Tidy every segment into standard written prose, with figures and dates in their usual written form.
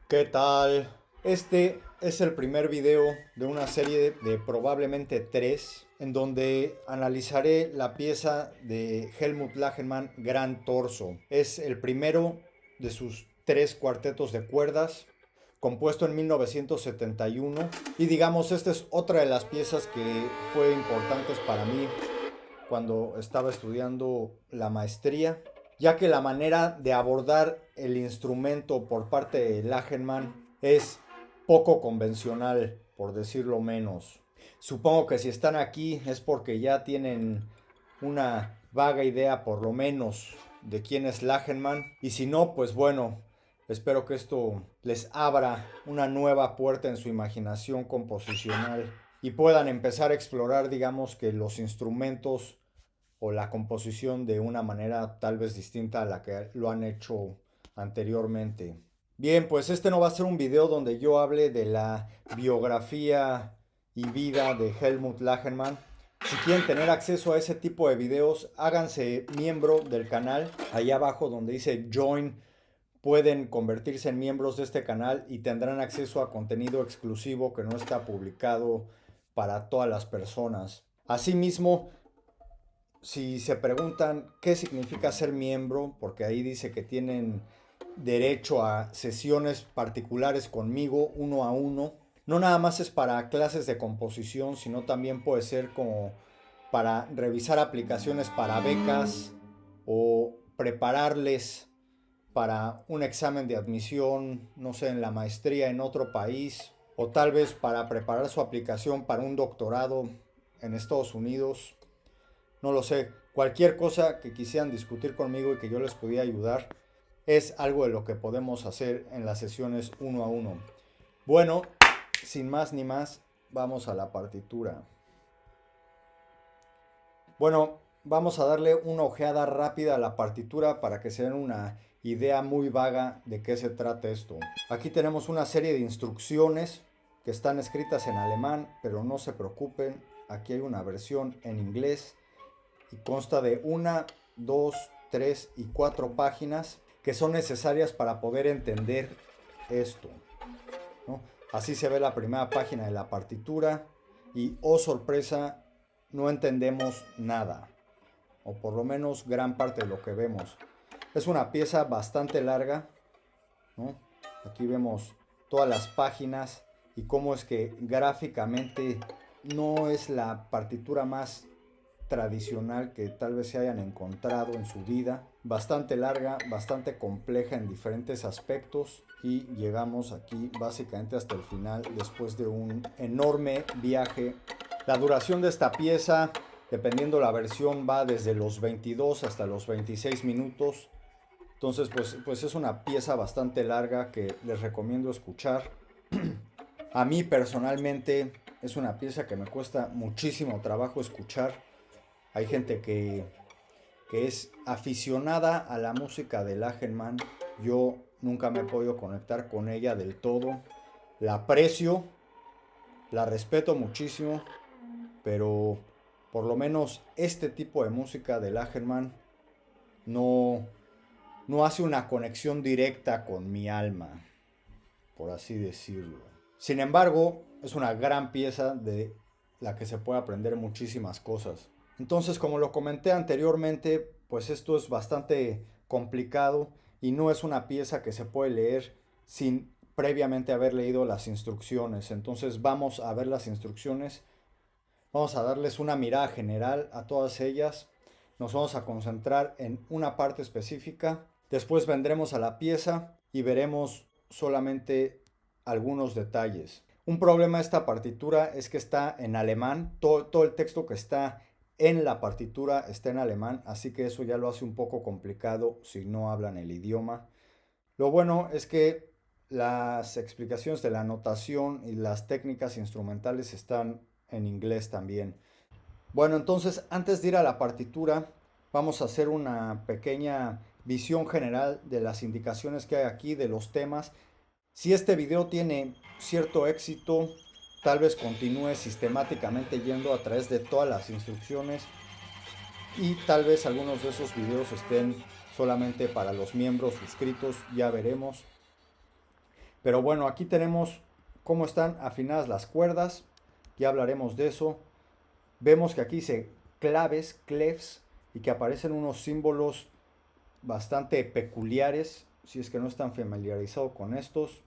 ¿Qué tal? Este es el primer video de una serie de probablemente tres, en donde analizaré la pieza de Helmut Lachenmann, Gran Torso. Es el primero de sus tres cuartetos de cuerdas, compuesto en 1971. Y digamos, esta es otra de las piezas que fue importantes para mí cuando estaba estudiando la maestría, ya que la manera de abordar el instrumento por parte de Lachenmann es poco convencional, por decirlo menos. Supongo que si están aquí es porque ya tienen una vaga idea por lo menos de quién es Lachenmann, y si no, pues bueno, espero que esto les abra una nueva puerta en su imaginación composicional y puedan empezar a explorar, digamos, que los instrumentos o la composición de una manera tal vez distinta a la que lo han hecho anteriormente. Bien, pues este no va a ser un video donde yo hable de la biografía y vida de Helmut Lachenmann. Si quieren tener acceso a ese tipo de videos, háganse miembro del canal. Ahí abajo donde dice Join, pueden convertirse en miembros de este canal y tendrán acceso a contenido exclusivo que no está publicado para todas las personas. Asimismo, si se preguntan qué significa ser miembro, porque ahí dice que tienen derecho a sesiones particulares conmigo, uno a uno. No nada más es para clases de composición, sino también puede ser como para revisar aplicaciones para becas o prepararles para un examen de admisión, no sé, en la maestría en otro país, o tal vez para preparar su aplicación para un doctorado en Estados Unidos. No lo sé, cualquier cosa que quisieran discutir conmigo y que yo les pudiera ayudar es algo de lo que podemos hacer en las sesiones uno a uno. Bueno, sin más ni más, vamos a la partitura. Bueno, vamos a darle una ojeada rápida a la partitura para que se den una idea muy vaga de qué se trata esto. Aquí tenemos una serie de instrucciones que están escritas en alemán, pero no se preocupen, aquí hay una versión en inglés y consta de una, dos, tres y cuatro páginas que son necesarias para poder entender esto, ¿no? Así se ve la primera página de la partitura y, oh sorpresa, no entendemos nada, o por lo menos gran parte de lo que vemos. Es una pieza bastante larga, ¿no? Aquí vemos todas las páginas y cómo es que gráficamente no es la partitura más tradicional que tal vez se hayan encontrado en su vida. Bastante larga, bastante compleja en diferentes aspectos y llegamos aquí básicamente hasta el final después de un enorme viaje. La duración de esta pieza, dependiendo la versión, va desde los 22 hasta los 26 minutos. Entonces, pues es una pieza bastante larga que les recomiendo escuchar. A mí personalmente es una pieza que me cuesta muchísimo trabajo escuchar. Hay gente que es aficionada a la música de Lachenmann. Yo nunca me he podido conectar con ella del todo. La aprecio, la respeto muchísimo, pero por lo menos este tipo de música de Lachenmann no, no hace una conexión directa con mi alma, por así decirlo. Sin embargo, es una gran pieza de la que se puede aprender muchísimas cosas. Entonces, como lo comenté anteriormente, pues esto es bastante complicado y no es una pieza que se puede leer sin previamente haber leído las instrucciones. Entonces vamos a ver las instrucciones, vamos a darles una mirada general a todas ellas, nos vamos a concentrar en una parte específica, después vendremos a la pieza y veremos solamente algunos detalles. Un problema de esta partitura es que está en alemán, todo el texto que está en la partitura está en alemán, así que eso ya lo hace un poco complicado si no hablan el idioma. Lo bueno es que las explicaciones de la notación y las técnicas instrumentales están en inglés también. Bueno, entonces antes de ir a la partitura, vamos a hacer una pequeña visión general de las indicaciones que hay aquí, de los temas. Si este video tiene cierto éxito, tal vez continúe sistemáticamente yendo a través de todas las instrucciones y tal vez algunos de esos videos estén solamente para los miembros suscritos, ya veremos. Pero bueno, aquí tenemos cómo están afinadas las cuerdas. Ya hablaremos de eso. Vemos que aquí dice claves, clefs, y que aparecen unos símbolos bastante peculiares, si es que no están familiarizados con estos.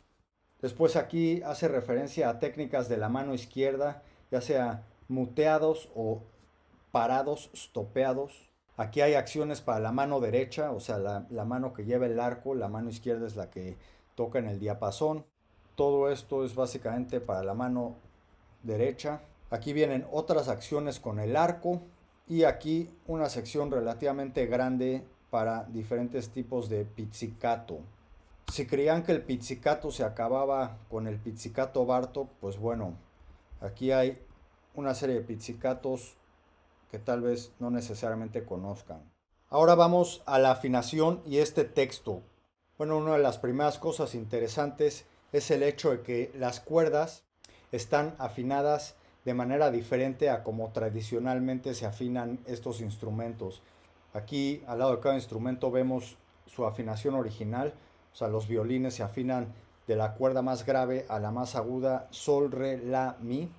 Después aquí hace referencia a técnicas de la mano izquierda, ya sea muteados o parados, stopeados. Aquí hay acciones para la mano derecha, o sea, la mano que lleva el arco, la mano izquierda es la que toca en el diapasón. Todo esto es básicamente para la mano derecha. Aquí vienen otras acciones con el arco y aquí una sección relativamente grande para diferentes tipos de pizzicato. Si creían que el pizzicato se acababa con el pizzicato Bartók, pues bueno, aquí hay una serie de pizzicatos que tal vez no necesariamente conozcan. Ahora vamos a la afinación y este texto. Bueno, una de las primeras cosas interesantes es el hecho de que las cuerdas están afinadas de manera diferente a como tradicionalmente se afinan estos instrumentos. Aquí al lado de cada instrumento vemos su afinación original, o sea, los violines se afinan de la cuerda más grave a la más aguda, sol, re, la, mi,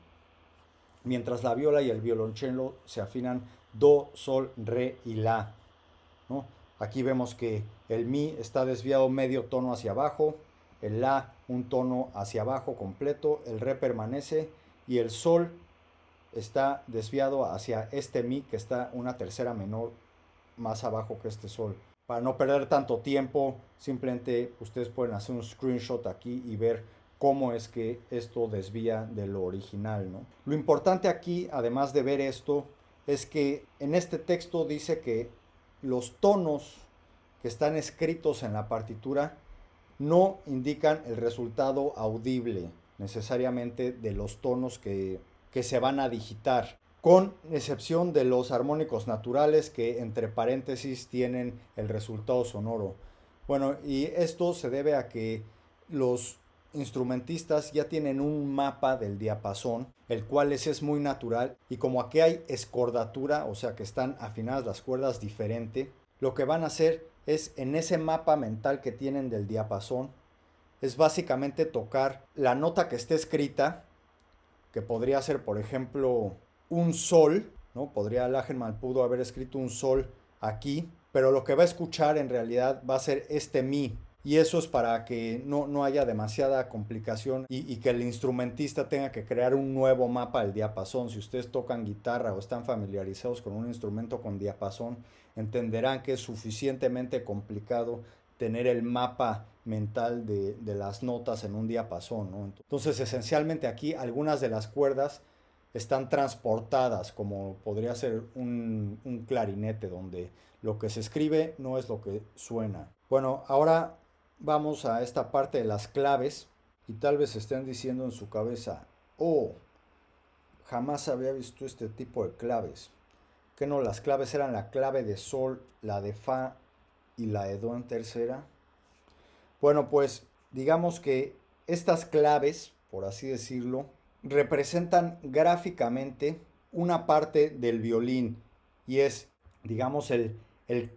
mientras la viola y el violonchelo se afinan do, sol, re y la, ¿no? Aquí vemos que el mi está desviado medio tono hacia abajo, el la un tono hacia abajo completo, el re permanece y el sol está desviado hacia este mi que está una tercera menor más abajo que este sol. Para no perder tanto tiempo, simplemente ustedes pueden hacer un screenshot aquí y ver cómo es que esto desvía de lo original, ¿no? Lo importante aquí, además de ver esto, es que en este texto dice que los tonos que están escritos en la partitura no indican el resultado audible necesariamente de los tonos que se van a digitar, con excepción de los armónicos naturales que entre paréntesis tienen el resultado sonoro. Bueno, y esto se debe a que los instrumentistas ya tienen un mapa del diapasón, el cual es muy natural, y como aquí hay escordatura, o sea que están afinadas las cuerdas diferente, lo que van a hacer es en ese mapa mental que tienen del diapasón, es básicamente tocar la nota que esté escrita, que podría ser, por ejemplo, un sol, ¿no? Podría Lachenmann pudo haber escrito un sol aquí, pero lo que va a escuchar en realidad va a ser este mi. Y eso es para que no haya demasiada complicación y que el instrumentista tenga que crear un nuevo mapa del diapasón. Si ustedes tocan guitarra o están familiarizados con un instrumento con diapasón, entenderán que es suficientemente complicado tener el mapa mental de las notas en un diapasón, ¿no? Entonces, esencialmente aquí algunas de las cuerdas están transportadas, como podría ser un clarinete, donde lo que se escribe no es lo que suena. Bueno, ahora vamos a esta parte de las claves y tal vez estén diciendo en su cabeza, oh, jamás había visto este tipo de claves. Que no, las claves eran la clave de sol, la de fa y la de do en tercera. Bueno, pues digamos que estas claves, por así decirlo, representan gráficamente una parte del violín y es, digamos, el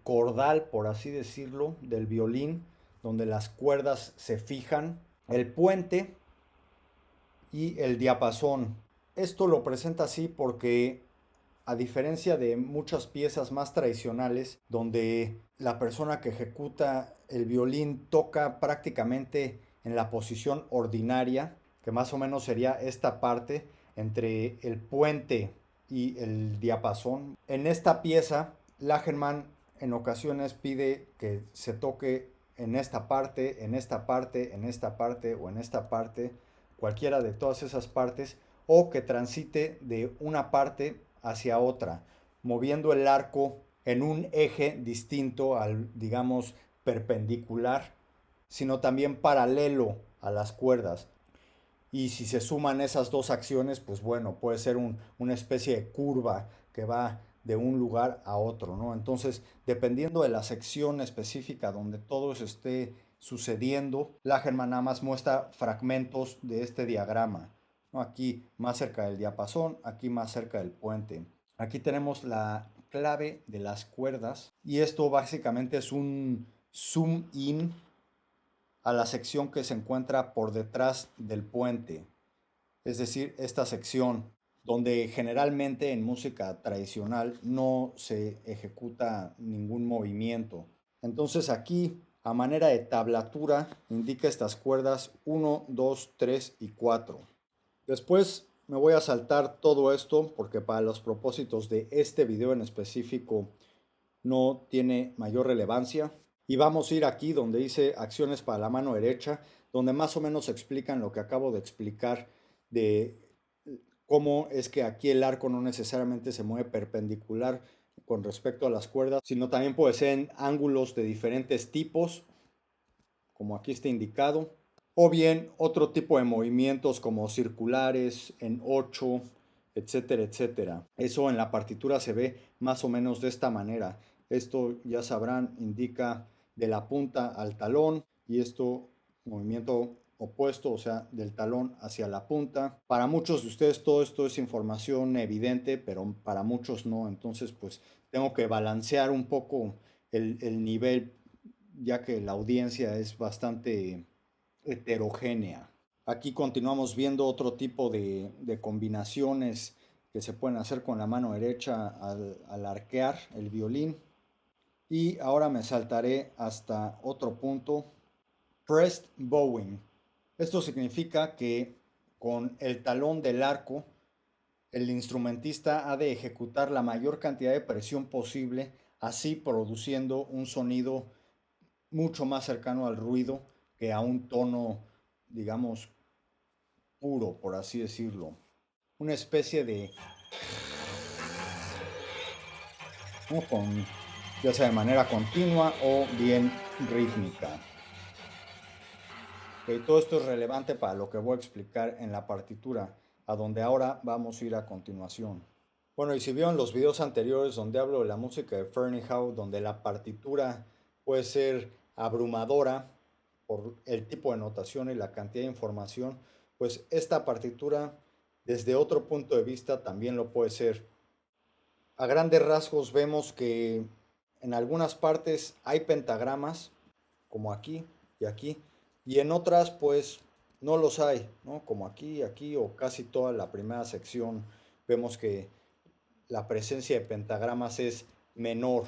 cordal, por así decirlo, del violín, donde las cuerdas se fijan, el puente y el diapasón. Esto lo presenta así porque a diferencia de muchas piezas más tradicionales, donde la persona que ejecuta el violín toca prácticamente en la posición ordinaria, que más o menos sería esta parte entre el puente y el diapasón. En esta pieza, Lachenmann en ocasiones pide que se toque en esta parte, en esta parte, en esta parte o en esta parte, cualquiera de todas esas partes, o que transite de una parte hacia otra, moviendo el arco en un eje distinto al, digamos, perpendicular, sino también paralelo a las cuerdas. Y si se suman esas dos acciones, pues bueno, puede ser una especie de curva que va de un lugar a otro, ¿no? Entonces, dependiendo de la sección específica donde todo eso esté sucediendo, Lagerman nada más muestra fragmentos de este diagrama, ¿no? Aquí más cerca del diapasón, aquí más cerca del puente. Aquí tenemos la clave de las cuerdas y esto básicamente es un zoom in a la sección que se encuentra por detrás del puente, es decir, esta sección donde generalmente en música tradicional no se ejecuta ningún movimiento. Entonces aquí, a manera de tablatura, indica estas cuerdas 1, 2, 3 y 4. Después me voy a saltar todo esto porque para los propósitos de este video en específico no tiene mayor relevancia. Y vamos a ir aquí donde dice acciones para la mano derecha, donde más o menos explican lo que acabo de explicar de cómo es que aquí el arco no necesariamente se mueve perpendicular con respecto a las cuerdas, sino también puede ser en ángulos de diferentes tipos, como aquí está indicado, o bien otro tipo de movimientos como circulares, en 8, etcétera, etcétera. Eso en la partitura se ve más o menos de esta manera. Esto ya sabrán, indica de la punta al talón y esto movimiento opuesto, o sea, del talón hacia la punta. Para muchos de ustedes todo esto es información evidente, pero para muchos no. Entonces, pues tengo que balancear un poco el nivel, ya que la audiencia es bastante heterogénea. Aquí continuamos viendo otro tipo de combinaciones que se pueden hacer con la mano derecha al arquear el violín. Y ahora me saltaré hasta otro punto, pressed bowing. Esto significa que con el talón del arco, el instrumentista ha de ejecutar la mayor cantidad de presión posible, así produciendo un sonido mucho más cercano al ruido que a un tono, digamos, puro, por así decirlo. Una especie de, ¿no? Con, ya sea de manera continua o bien rítmica. Todo esto es relevante para lo que voy a explicar en la partitura, a donde ahora vamos a ir a continuación. Bueno, y si vieron los videos anteriores donde hablo de la música de Ferneyhough, donde la partitura puede ser abrumadora por el tipo de notación y la cantidad de información, pues esta partitura desde otro punto de vista también lo puede ser. A grandes rasgos vemos que en algunas partes hay pentagramas, como aquí y aquí, y en otras pues no los hay, ¿no? Como aquí, aquí o casi toda la primera sección vemos que la presencia de pentagramas es menor.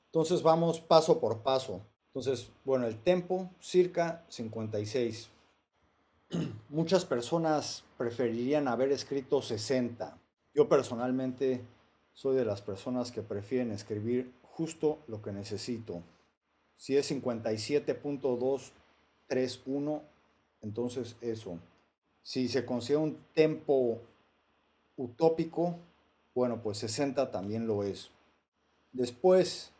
Entonces vamos paso por paso. Entonces, bueno, el tempo, circa 56. Muchas personas preferirían haber escrito 60. Yo personalmente soy de las personas que prefieren escribir justo lo que necesito. Si es 57.231, entonces eso. Si se considera un tempo utópico, bueno, pues 60 también lo es. Después,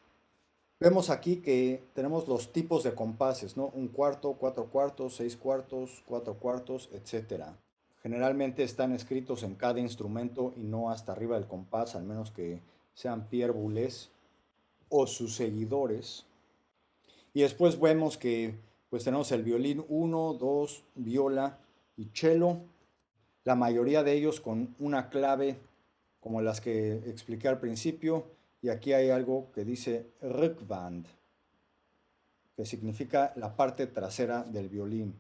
vemos aquí que tenemos los tipos de compases, ¿no? Un cuarto, cuatro cuartos, seis cuartos, cuatro cuartos, etcétera. Generalmente están escritos en cada instrumento y no hasta arriba del compás, al menos que sean Pierre Boulez o sus seguidores. Y después vemos que pues tenemos el violín 1, 2, viola y cello, la mayoría de ellos con una clave como las que expliqué al principio, y aquí hay algo que dice Rückwand, que significa la parte trasera del violín.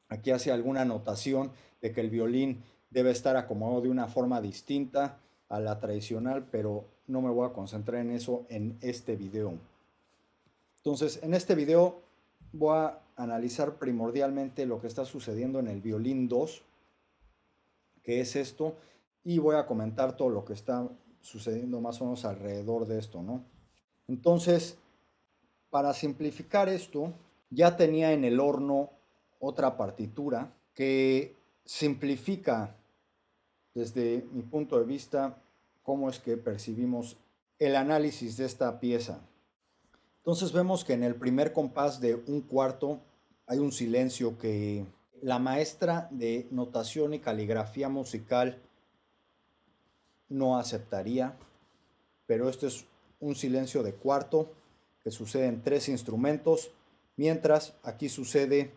Aquí hace alguna anotación de que el violín debe estar acomodado de una forma distinta a la tradicional, pero no me voy a concentrar en eso en este video. Entonces, en este video voy a analizar primordialmente lo que está sucediendo en el violín 2, que es esto, y voy a comentar todo lo que está sucediendo más o menos alrededor de esto, ¿no? Entonces, para simplificar esto, ya tenía en el horno otra partitura que simplifica desde mi punto de vista cómo es que percibimos el análisis de esta pieza. Entonces vemos que en el primer compás de un cuarto hay un silencio que la maestra de notación y caligrafía musical no aceptaría, pero esto es un silencio de cuarto que sucede en tres instrumentos, mientras aquí sucede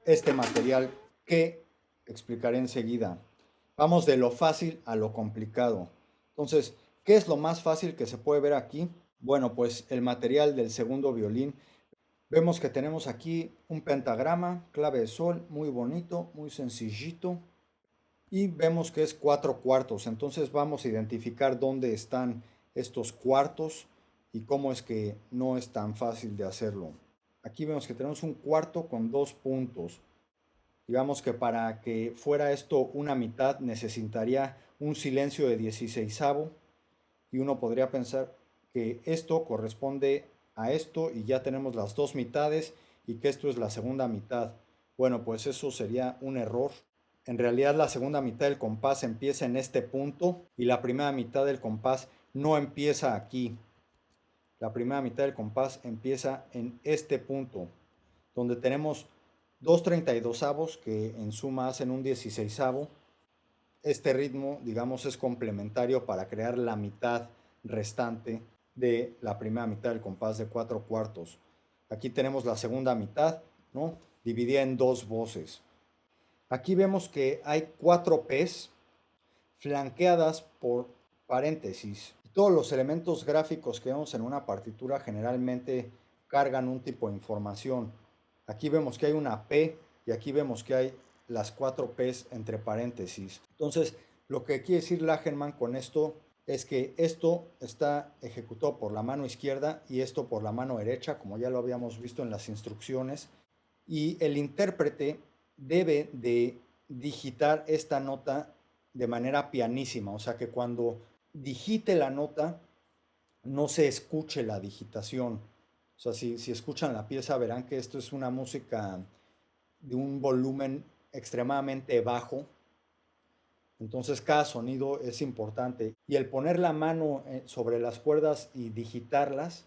este material que explicaré enseguida. Vamos de lo fácil a lo complicado. Entonces, ¿qué es lo más fácil que se puede ver aquí? Bueno, pues el material del segundo violín. Vemos que tenemos aquí un pentagrama, clave de sol, muy bonito, muy sencillito. Y vemos que es 4 cuartos. Entonces vamos a identificar dónde están estos cuartos y cómo es que no es tan fácil de hacerlo. Aquí vemos que tenemos un cuarto con 2 puntos. Digamos que para que fuera esto una mitad necesitaría un silencio de 16avo y uno podría pensar que esto corresponde a esto y ya tenemos las dos mitades y que esto es la segunda mitad. Bueno, pues eso sería un error. En realidad la segunda mitad del compás empieza en este punto y la primera mitad del compás no empieza aquí. La primera mitad del compás empieza en este punto, donde tenemos 2/32 que en suma hacen un 16avo. Este ritmo, digamos, es complementario para crear la mitad restante de la primera mitad del compás de 4 cuartos. Aquí tenemos la segunda mitad, ¿no? Dividida en dos voces. Aquí vemos que hay 4 P's flanqueadas por paréntesis. Todos los elementos gráficos que vemos en una partitura generalmente cargan un tipo de información. Aquí vemos que hay una P y aquí vemos que hay las 4 P's entre paréntesis. Entonces, lo que quiere decir Lagerman con esto es que esto está ejecutado por la mano izquierda y esto por la mano derecha, como ya lo habíamos visto en las instrucciones, y el intérprete debe de digitar esta nota de manera pianísima, o sea que cuando digite la nota no se escuche la digitación. O sea, si escuchan la pieza verán que esto es una música de un volumen extremadamente bajo, entonces cada sonido es importante y el poner la mano sobre las cuerdas y digitarlas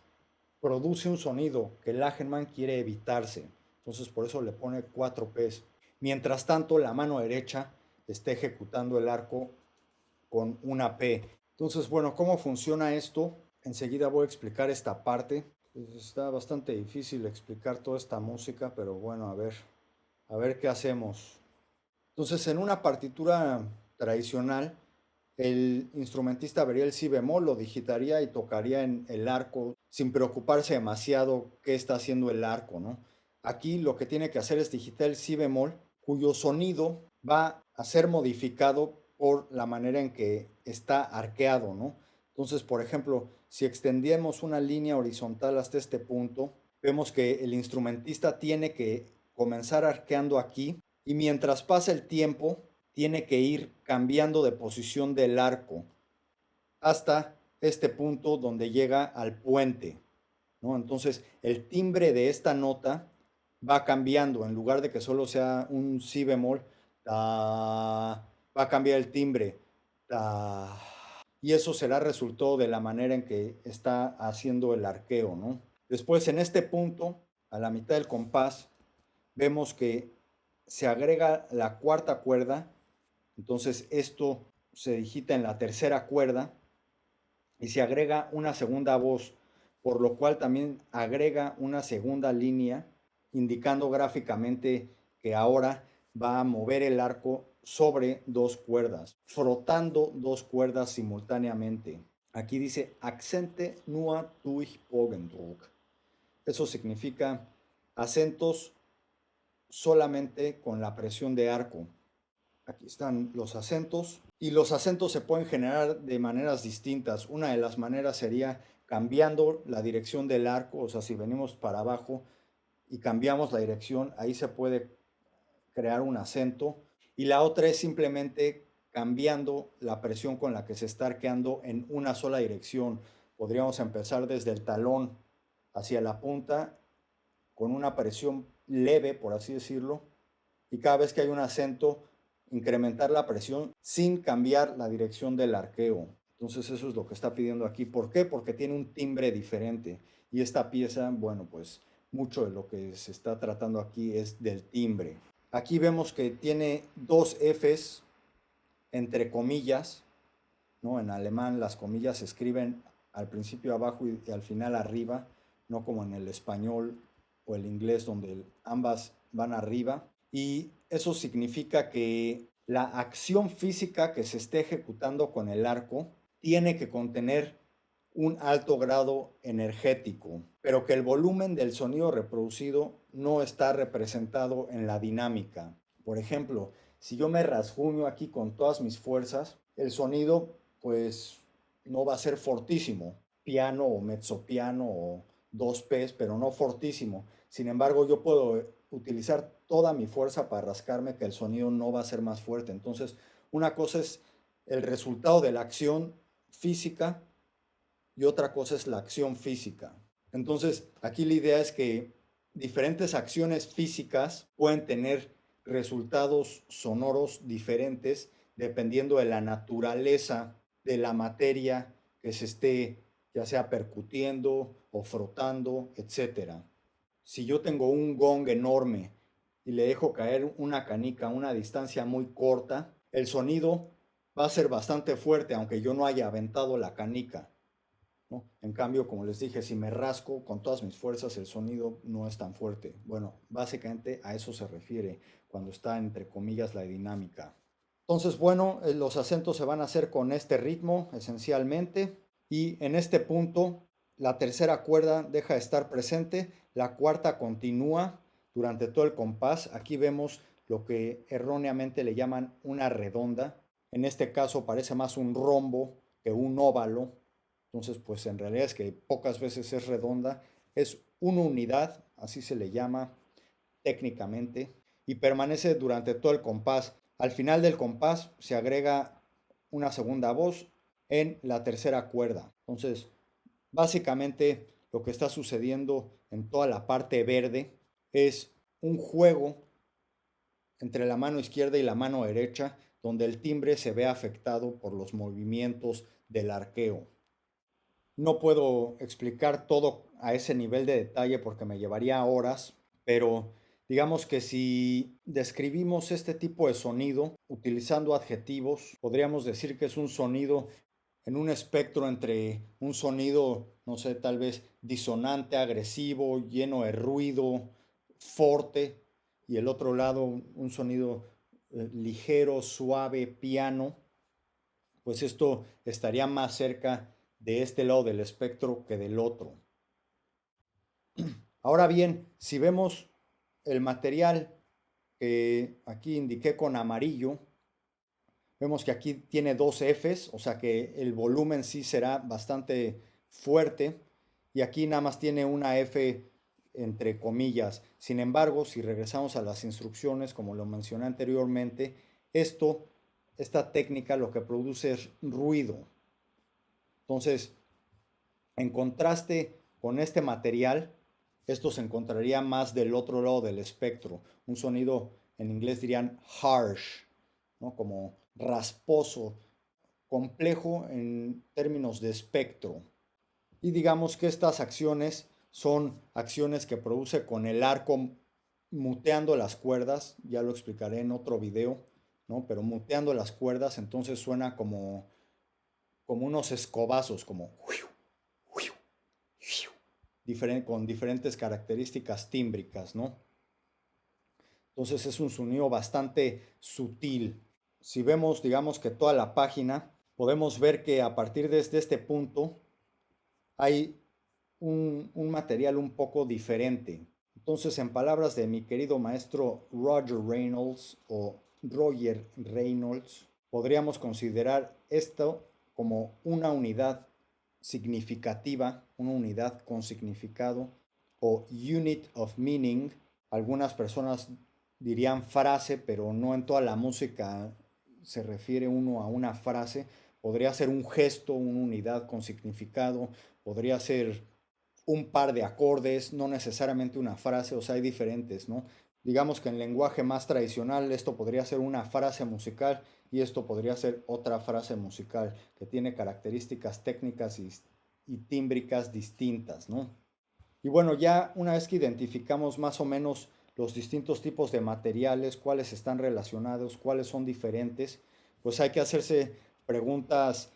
produce un sonido que Lagerman quiere evitarse. Entonces por eso le pone 4 P's. Mientras tanto, la mano derecha está ejecutando el arco con una P. Entonces, bueno, ¿cómo funciona esto? Enseguida voy a explicar esta parte. Pues está bastante difícil explicar toda esta música, pero bueno, a ver qué hacemos. Entonces, en una partitura tradicional, el instrumentista vería el si bemol, lo digitaría y tocaría en el arco sin preocuparse demasiado qué está haciendo el arco, ¿no? Aquí lo que tiene que hacer es digitar el si bemol, cuyo sonido va a ser modificado por la manera en que está arqueado, ¿no? Entonces, por ejemplo, si extendemos una línea horizontal hasta este punto, vemos que el instrumentista tiene que comenzar arqueando aquí y mientras pasa el tiempo, tiene que ir cambiando de posición del arco hasta este punto donde llega al puente, ¿no? Entonces, el timbre de esta nota va cambiando, en lugar de que solo sea un si bemol, ta, va a cambiar el timbre, ta, y eso será resultado de la manera en que está haciendo el arqueo, ¿no? Después, en este punto, a la mitad del compás, vemos que se agrega la cuarta cuerda, entonces esto se digita en la tercera cuerda y se agrega una segunda voz, por lo cual también agrega una segunda línea, indicando gráficamente que ahora va a mover el arco sobre 2 cuerdas, frotando 2 cuerdas simultáneamente. Aquí dice Akzente nur durch Bogendruck. Eso significa acentos solamente con la presión de arco. Aquí están los acentos y los acentos se pueden generar de maneras distintas. Una de las maneras sería cambiando la dirección del arco, o sea, si venimos para abajo y cambiamos la dirección, ahí se puede crear un acento. Y la otra es simplemente cambiando la presión con la que se está arqueando en una sola dirección. Podríamos empezar desde el talón hacia la punta con una presión leve, por así decirlo, y cada vez que hay un acento, incrementar la presión sin cambiar la dirección del arqueo. Entonces eso es lo que está pidiendo aquí. ¿Por qué? Porque tiene un timbre diferente. Y esta pieza, bueno, pues mucho de lo que se está tratando aquí es del timbre. Aquí vemos que tiene dos Fs entre comillas, ¿no? En alemán las comillas se escriben al principio abajo y al final arriba, no como en el español o el inglés donde ambas van arriba. Y eso significa que la acción física que se esté ejecutando con el arco tiene que contener un alto grado energético, pero que el volumen del sonido reproducido no está representado en la dinámica. Por ejemplo, si yo me rasguño aquí con todas mis fuerzas, el sonido pues no va a ser fortísimo, piano o mezzopiano o dos P's, pero no fortísimo. Sin embargo, yo puedo utilizar toda mi fuerza para rascarme que el sonido no va a ser más fuerte. Entonces, una cosa es el resultado de la acción física y otra cosa es la acción física. Entonces, aquí la idea es que diferentes acciones físicas pueden tener resultados sonoros diferentes dependiendo de la naturaleza de la materia que se esté ya sea percutiendo o frotando, etcétera. Si yo tengo un gong enorme y le dejo caer una canica a una distancia muy corta, el sonido va a ser bastante fuerte aunque yo no haya aventado la canica, ¿no? En cambio, como les dije, si me rasco con todas mis fuerzas, el sonido no es tan fuerte. Bueno, básicamente a eso se refiere cuando está entre comillas la dinámica. Entonces, bueno, los acentos se van a hacer con este ritmo esencialmente y en este punto la tercera cuerda deja de estar presente, la cuarta continúa durante todo el compás. Aquí vemos lo que erróneamente le llaman una redonda. En este caso parece más un rombo que un óvalo. Entonces, pues en realidad es que pocas veces es redonda. Es una unidad, así se le llama técnicamente, y permanece durante todo el compás. Al final del compás se agrega una segunda voz en la tercera cuerda. Entonces, básicamente lo que está sucediendo en toda la parte verde es un juego entre la mano izquierda y la mano derecha, donde el timbre se ve afectado por los movimientos del arqueo. No puedo explicar todo a ese nivel de detalle porque me llevaría horas, pero digamos que si describimos este tipo de sonido utilizando adjetivos, podríamos decir que es un sonido en un espectro entre un sonido, no sé, tal vez disonante, agresivo, lleno de ruido, fuerte, y el otro lado un sonido ligero, suave, piano. Pues esto estaría más cerca de este lado del espectro que del otro. Ahora bien, si vemos el material que aquí indiqué con amarillo, vemos que aquí tiene dos Fs, o sea que el volumen sí será bastante fuerte, y aquí nada más tiene una F entre comillas. Sin embargo, si regresamos a las instrucciones, como lo mencioné anteriormente, esta técnica lo que produce es ruido. Entonces, en contraste con este material, esto se encontraría más del otro lado del espectro. Un sonido, en inglés dirían harsh, ¿no? Como rasposo, complejo en términos de espectro. Y digamos que estas acciones son acciones que produce con el arco muteando las cuerdas, ya lo explicaré en otro video, ¿no? Pero muteando las cuerdas, entonces suena como unos escobazos, como con diferentes características tímbricas, ¿no? Entonces es un sonido bastante sutil. Si vemos, digamos que toda la página, podemos ver que a partir de este punto hay un material un poco diferente. Entonces, en palabras de mi querido maestro Roger Reynolds o Roger Reynolds, podríamos considerar esto como una unidad significativa, una unidad con significado o unit of meaning. Algunas personas dirían frase, pero no en toda la música se refiere uno a una frase. Podría ser un gesto, una unidad con significado, podría ser un par de acordes, no necesariamente una frase, o sea, hay diferentes, ¿no? Digamos que en lenguaje más tradicional esto podría ser una frase musical y esto podría ser otra frase musical que tiene características técnicas y tímbricas distintas, ¿no? Y bueno, ya una vez que identificamos más o menos los distintos tipos de materiales, cuáles están relacionados, cuáles son diferentes, pues hay que hacerse preguntas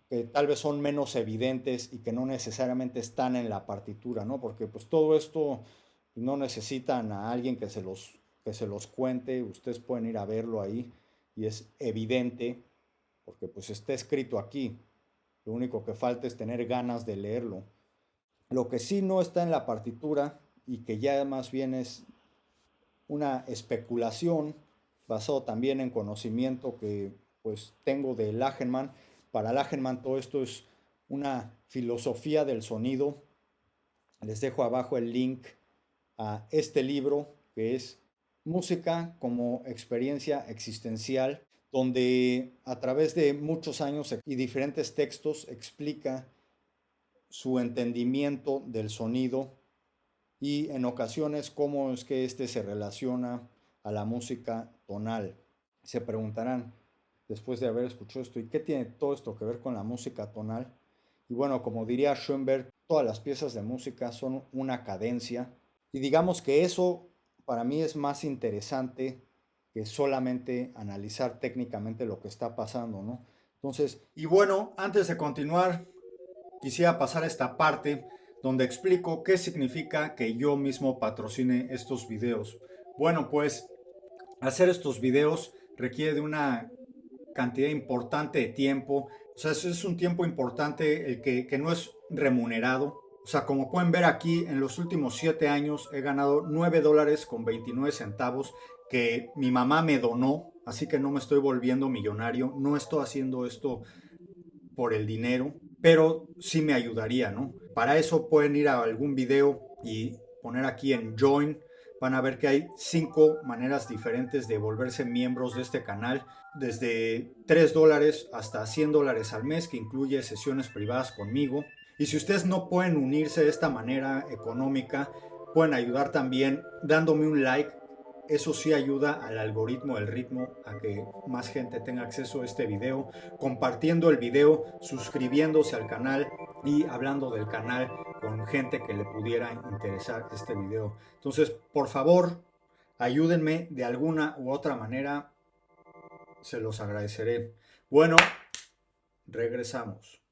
que tal vez son menos evidentes y que no necesariamente están en la partitura, ¿no? Porque pues todo esto no necesitan a alguien que se los cuente, ustedes pueden ir a verlo ahí y es evidente porque pues está escrito aquí. Lo único que falta es tener ganas de leerlo. Lo que sí no está en la partitura y que ya más bien es una especulación basado también en conocimiento que pues tengo de Lachenmann. Para Lachenmann todo esto es una filosofía del sonido. Les dejo abajo el link a este libro que es Música como experiencia existencial, donde a través de muchos años y diferentes textos explica su entendimiento del sonido y en ocasiones cómo es que este se relaciona a la música tonal. Se preguntarán, después de haber escuchado esto, ¿y qué tiene todo esto que ver con la música tonal? Y bueno, como diría Schoenberg, todas las piezas de música son una cadencia. Y digamos que eso para mí es más interesante que solamente analizar técnicamente lo que está pasando, ¿no? Entonces, y bueno, antes de continuar, quisiera pasar a esta parte donde explico qué significa que yo mismo patrocine estos videos. Bueno, pues hacer estos videos requiere de una cantidad importante de tiempo. O sea, es un tiempo importante el que no es remunerado. O sea, como pueden ver aquí, en los últimos 7 años he ganado $9.29 que mi mamá me donó. Así que no me estoy volviendo millonario. No estoy haciendo esto por el dinero, pero sí me ayudaría, ¿no? Para eso pueden ir a algún video y poner aquí en Join. Van a ver que hay 5 maneras diferentes de volverse miembros de este canal, desde $3 hasta $100 al mes, que incluye sesiones privadas conmigo. Y si ustedes no pueden unirse de esta manera económica, pueden ayudar también dándome un like. Eso sí ayuda al algoritmo del ritmo a que más gente tenga acceso a este video, compartiendo el video, suscribiéndose al canal y hablando del canal con gente que le pudiera interesar este video. Entonces, por favor, ayúdenme de alguna u otra manera, se los agradeceré. Bueno, regresamos.